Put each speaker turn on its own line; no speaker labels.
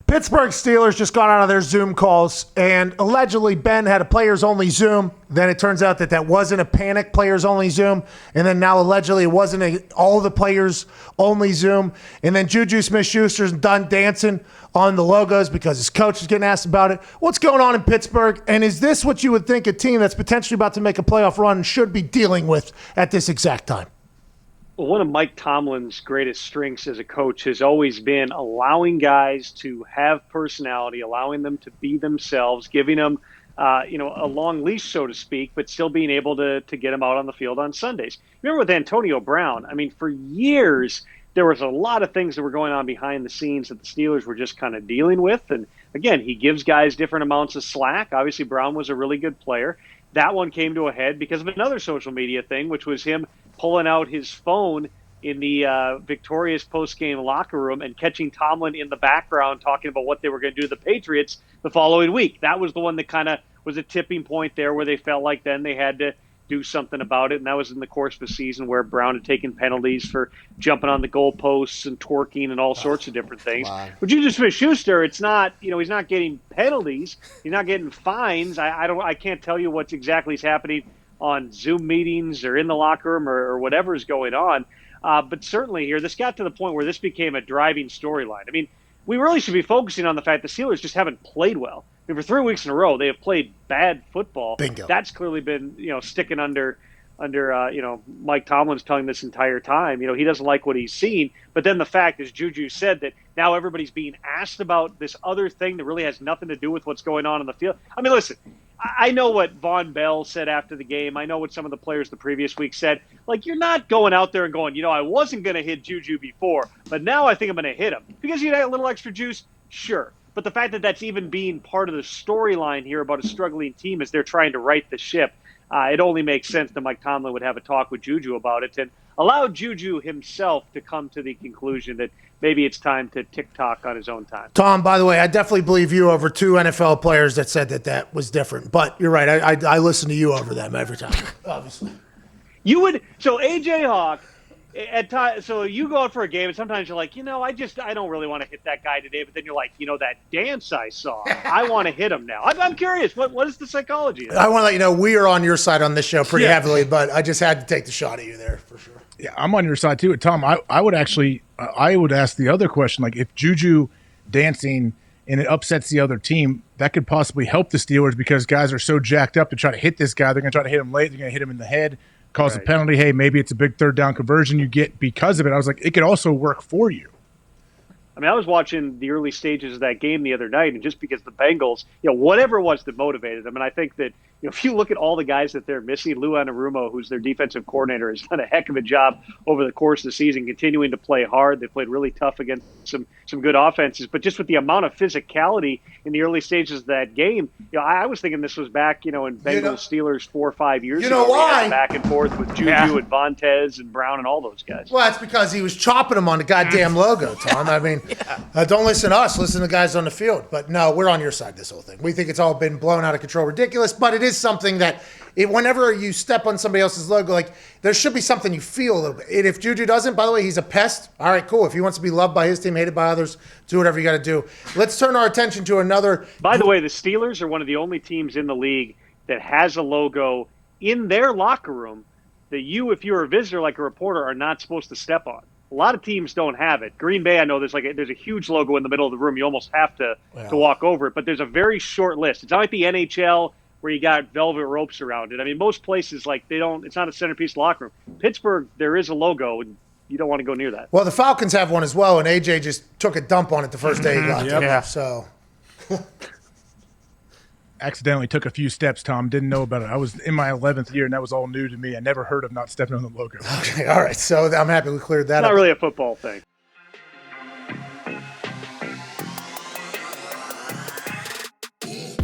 Pittsburgh Steelers just got out of their Zoom calls, and allegedly Ben had a players-only Zoom. Then it turns out that wasn't a panic players-only Zoom, and then now allegedly it wasn't all the players-only Zoom. And then JuJu Smith-Schuster's done dancing on the logos because his coach is getting asked about it. What's going on in Pittsburgh, and is this what you would think a team that's potentially about to make a playoff run should be dealing with at this exact time?
Well, one of Mike Tomlin's greatest strengths as a coach has always been allowing guys to have personality, allowing them to be themselves, giving them, a long leash, so to speak, but still being able to get them out on the field on Sundays. Remember with Antonio Brown, I mean, for years, there was a lot of things that were going on behind the scenes that the Steelers were just kind of dealing with. And again, he gives guys different amounts of slack. Obviously, Brown was a really good player. That one came to a head because of another social media thing, which was him pulling out his phone in the victorious post-game locker room and catching Tomlin in the background talking about what they were going to do to the Patriots the following week. That was the one that kind of was a tipping point there where they felt like then they had to do something about it. And that was in the course of a season where Brown had taken penalties for jumping on the goalposts and twerking and all sorts of different things. But JuJu Smith-Schuster, it's not, he's not getting penalties. He's not getting fines. I can't tell you what's exactly is happening on Zoom meetings or in the locker room or whatever is going on. But certainly here, this got to the point where this became a driving storyline. I mean, we really should be focusing on the fact the Steelers just haven't played well. I mean, for 3 weeks in a row, they have played bad football.
Bingo.
That's clearly been, sticking under Mike Tomlin's tongue this entire time. He doesn't like what he's seen. But then the fact, as JuJu said, that now everybody's being asked about this other thing that really has nothing to do with what's going on in the field. I mean, listen, I know what Von Bell said after the game. I know what some of the players the previous week said. Like, you're not going out there and going, I wasn't going to hit JuJu before, but now I think I'm going to hit him. Because you had a little extra juice, sure. But the fact that that's even being part of the storyline here about a struggling team as they're trying to right the ship, it only makes sense that Mike Tomlin would have a talk with JuJu about it and allow JuJu himself to come to the conclusion that maybe it's time to tick-tock on his own time.
Tom, by the way, I definitely believe you over two NFL players that said that was different. But you're right. I listen to you over them every time, obviously.
You would – so A.J. Hawk – at times, so you go out for a game, and sometimes you're like, I don't really want to hit that guy today. But then you're like, that dance I saw, I want to hit him now. I'm curious, what is the psychology?
I want to let you know we are on your side on this show pretty heavily, but I just had to take the shot at you there for sure.
Yeah, I'm on your side too, Tom. I would actually, I would ask the other question, like if JuJu dancing and it upsets the other team, that could possibly help the Steelers because guys are so jacked up to try to hit this guy. They're going to try to hit him late. They're going to hit him in the head. Cause a penalty. Hey, maybe it's a big third down conversion you get because of it. I was like, it could also work for you.
I mean, I was watching the early stages of that game the other night, and just because the Bengals, whatever it was that motivated them, and I think that, if you look at all the guys that they're missing, Lou Anarumo, who's their defensive coordinator, has done a heck of a job over the course of the season, continuing to play hard. They played really tough against some good offenses, but just with the amount of physicality in the early stages of that game, I was thinking this was back, in Bengals Steelers 4 or 5 years ago.
You know why?
Back and forth with JuJu and Vontez and Brown and all those guys.
Well, that's because he was chopping them on the goddamn logo, Tom. I mean, don't listen to us. Listen to the guys on the field. But no, we're on your side this whole thing. We think it's all been blown out of control, ridiculous, but it is something that whenever you step on somebody else's logo, like there should be something you feel a little bit. And if JuJu doesn't, by the way, he's a pest. All right, cool. If he wants to be loved by his team, hated by others, do whatever you got to do. Let's turn our attention to another.
By the way, the Steelers are one of the only teams in the league that has a logo in their locker room that you, if you're a visitor like a reporter, are not supposed to step on. A lot of teams don't have it. Green Bay, I know there's a huge logo in the middle of the room. You almost have to walk over it, but there's a very short list. It's not like the NHL where you got velvet ropes around it. I mean, most places, it's not a centerpiece locker room. Pittsburgh, there is a logo, and you don't want to go near that.
Well, the Falcons have one as well, and AJ just took a dump on it the first day he got there.
Yeah.
So.
Accidentally took a few steps, Tom. Didn't know about it. I was in my 11th year, and that was all new to me. I never heard of not stepping on the logo.
Okay, all right. So I'm happy we cleared that up.
Not really a football thing.